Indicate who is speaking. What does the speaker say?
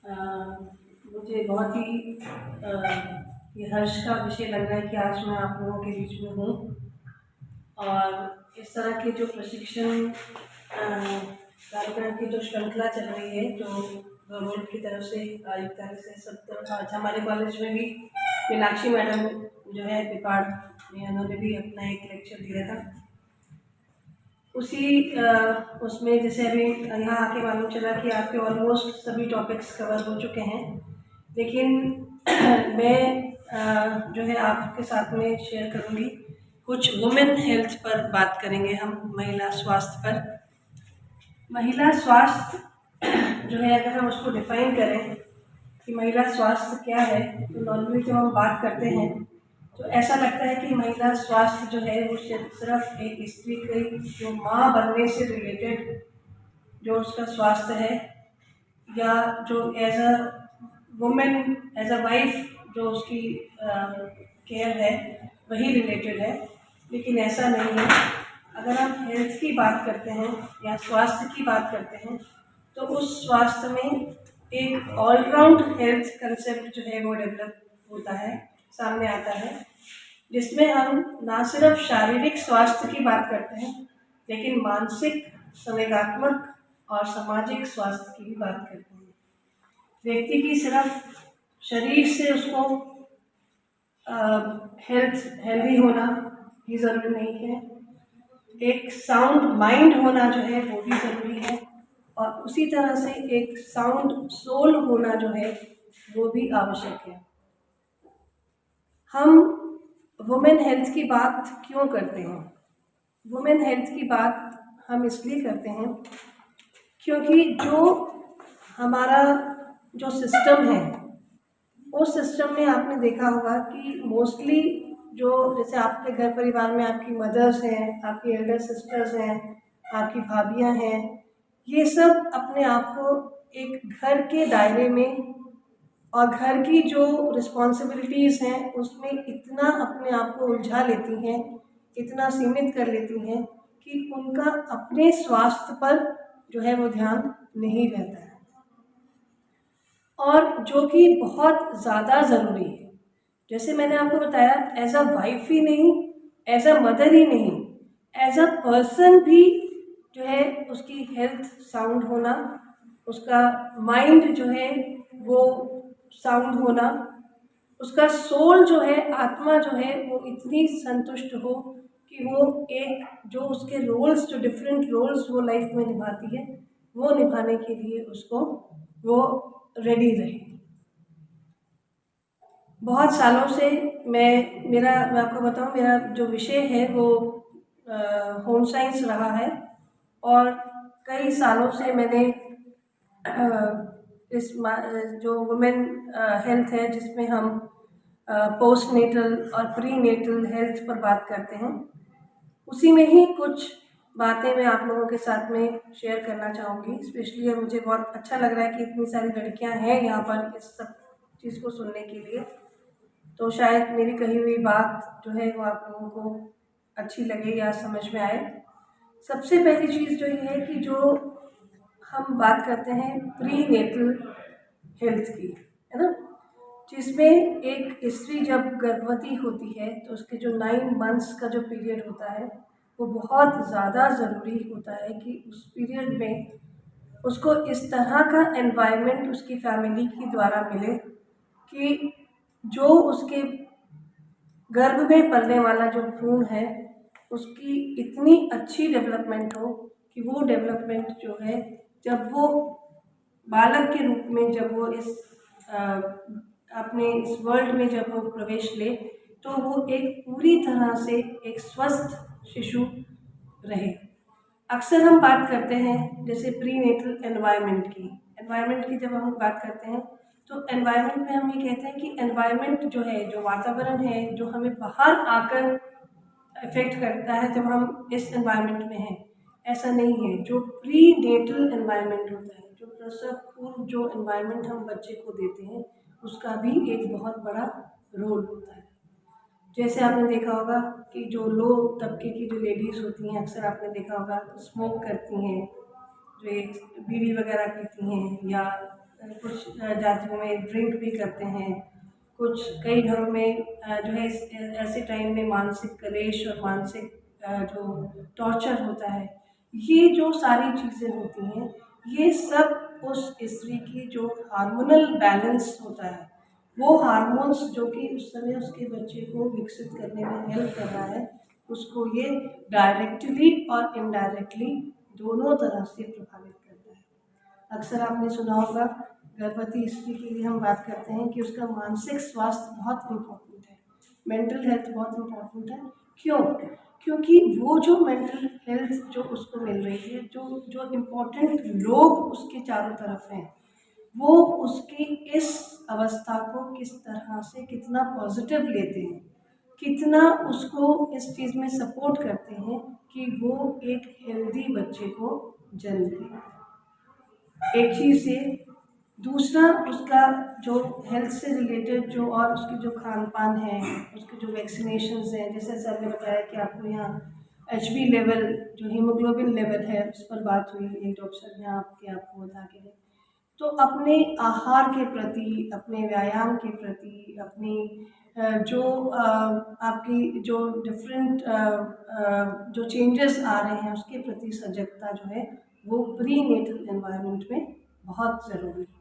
Speaker 1: अ, मुझे बहुत ही ये हर्ष का विषय लग रहा है कि आज मैं आप लोगों के बीच में हूँ और इस तरह के जो प्रशिक्षण कार्यक्रम की जो श्रृंखला चल रही है, जो गवर्नमेंट की तरफ से आयुक्तालय से सब तरफ आज हमारे कॉलेज में भी मीनाक्षी मैडम जो है पिपाड़ में, उन्होंने भी अपना एक लेक्चर दिया था। उसी उसमें जैसे अभी यहाँ आके मालूम चला कि आपके ऑलमोस्ट सभी टॉपिक्स कवर हो चुके हैं, लेकिन मैं जो है आपके साथ में शेयर करूँगी कुछ वुमेन हेल्थ पर बात करेंगे हम, महिला स्वास्थ्य पर। महिला स्वास्थ्य जो है, अगर हम उसको डिफाइन करें कि महिला स्वास्थ्य क्या है, तो नॉर्मली जब हम बात करते हैं तो ऐसा लगता है कि महिला स्वास्थ्य जो है वो सिर्फ एक स्त्री की जो माँ बनने से रिलेटेड जो उसका स्वास्थ्य है, या जो as a women, as a wife जो उसकी केयर है वही रिलेटेड है। लेकिन ऐसा नहीं है। अगर हम हेल्थ की बात करते हैं या स्वास्थ्य की बात करते हैं तो उस स्वास्थ्य में एक ऑलराउंड हेल्थ कंसेप्ट जो है वो डेवलप होता है, सामने आता है, जिसमें हम ना सिर्फ शारीरिक स्वास्थ्य की बात करते हैं लेकिन मानसिक, संवेगात्मक और सामाजिक स्वास्थ्य की भी बात करते हैं। व्यक्ति की सिर्फ शरीर से उसको हेल्दी होना ही ज़रूरी नहीं है, एक साउंड माइंड होना जो है वो भी ज़रूरी है, और उसी तरह से एक साउंड सोल होना जो है वो भी आवश्यक है। हम वुमेन हेल्थ की बात क्यों करते हैं? वुमेन हेल्थ की बात हम इसलिए करते हैं क्योंकि जो हमारा जो सिस्टम है, उस सिस्टम में आपने देखा होगा कि मोस्टली जो, जैसे आपके घर परिवार में आपकी मदर्स हैं, आपकी एल्डर सिस्टर्स हैं, आपकी भाभियां हैं, ये सब अपने आप को एक घर के दायरे में और घर की जो रिस्पॉन्सिबिलिटीज़ हैं उसमें इतना अपने आप को उलझा लेती हैं, इतना सीमित कर लेती हैं कि उनका अपने स्वास्थ्य पर जो है वो ध्यान नहीं रहता है, और जो कि बहुत ज़्यादा ज़रूरी है। जैसे मैंने आपको बताया, एज अ वाइफ ही नहीं, एज अ मदर ही नहीं, एज अ पर्सन भी जो है उसकी हेल्थ साउंड होना, उसका माइंड जो है वो साउंड होना, उसका सोल जो है, आत्मा जो है वो इतनी संतुष्ट हो कि वो एक जो उसके रोल्स, जो डिफरेंट रोल्स वो लाइफ में निभाती है, वो निभाने के लिए उसको वो रेडी रहे। बहुत सालों से मैं आपको बताऊं, मेरा जो विषय है वो होम साइंस रहा है, और कई सालों से मैंने जो वुमेन हेल्थ है, जिसमें हम पोस्ट नेटल और प्री नेटल हेल्थ पर बात करते हैं, उसी में ही कुछ बातें मैं आप लोगों के साथ में शेयर करना चाहूँगी। स्पेशली मुझे बहुत अच्छा लग रहा है कि इतनी सारी लड़कियां हैं यहाँ पर इस सब चीज़ को सुनने के लिए, तो शायद मेरी कही हुई बात जो है वो आप लोगों को अच्छी लगे या समझ में आए। सबसे पहली चीज़ जो ये है कि जो हम बात करते हैं प्री नेटल हेल्थ की, है ना, जिसमें एक स्त्री जब गर्भवती होती है तो उसके जो 9 मंथ्स का जो पीरियड होता है वो बहुत ज़्यादा ज़रूरी होता है कि उस पीरियड में उसको इस तरह का एनवायरनमेंट उसकी फैमिली के द्वारा मिले कि जो उसके गर्भ में पलने वाला जो भ्रूण है उसकी इतनी अच्छी डेवलपमेंट हो कि वो डेवलपमेंट जो है, जब वो बालक के रूप में जब वो अपने इस वर्ल्ड में जब वो प्रवेश ले, तो वो एक पूरी तरह से एक स्वस्थ शिशु रहे। अक्सर हम बात करते हैं जैसे प्री नेटल एनवायरनमेंट की जब हम बात करते हैं तो एनवायरनमेंट में हम ये कहते हैं कि एनवायरनमेंट जो है, जो वातावरण है, जो हमें बाहर आकर इफेक्ट करता है जब हम इस एनवायरनमेंट में हैं, ऐसा नहीं है। जो प्री नेटल एनवायरनमेंट होता है, जो प्रसव पूर्व जो एनवायरनमेंट हम बच्चे को देते हैं, उसका भी एक बहुत बड़ा रोल होता है। जैसे आपने देखा होगा कि जो लो तबके की जो लेडीज़ होती हैं, अक्सर आपने देखा होगा स्मोक करती हैं, जो बीड़ी वगैरह पीती हैं, या कुछ जातियों में ड्रिंक भी करते हैं, कुछ कई घरों में जो है ऐसे टाइम में मानसिक क्लेश और मानसिक जो टॉर्चर होता है, ये जो सारी चीज़ें होती हैं, ये सब उस स्त्री की जो हार्मोनल बैलेंस होता है, वो हार्मोन्स जो कि उस समय उसके बच्चे को विकसित करने में हेल्प कर रहा है, उसको ये डायरेक्टली और इनडायरेक्टली दोनों तरह से प्रभावित करता है। अक्सर आपने सुना होगा, गर्भवती स्त्री के लिए हम बात करते हैं कि उसका मानसिक स्वास्थ्य बहुत इम्पोर्टेंट है, मेंटल हेल्थ बहुत इम्पोर्टेंट है। क्यों? क्योंकि वो जो मेंटल हेल्थ जो उसको मिल रही है, जो जो इम्पोर्टेंट लोग उसके चारों तरफ हैं, वो उसकी इस अवस्था को किस तरह से कितना पॉजिटिव लेते हैं, कितना उसको इस चीज़ में सपोर्ट करते हैं कि वो एक हेल्दी बच्चे को जन्म दे। एक चीज़ से दूसरा, उसका जो हेल्थ से रिलेटेड जो और उसकी जो खान पान है, उसके जो वैक्सीनेशंस हैं, जैसे सर ने बताया कि आपको यहाँ HB लेवल जो हीमोग्लोबिन लेवल है उस पर बात हुई, एक डॉक्टर यहाँ आपके आपको बता के गए। तो अपने आहार के प्रति, अपने व्यायाम के प्रति, अपनी जो आपकी जो डिफरेंट जो चेंजेस आ रहे हैं उसके प्रति सजगता जो है वो प्री नेटल एनवायरनमेंट में बहुत ज़रूरी है।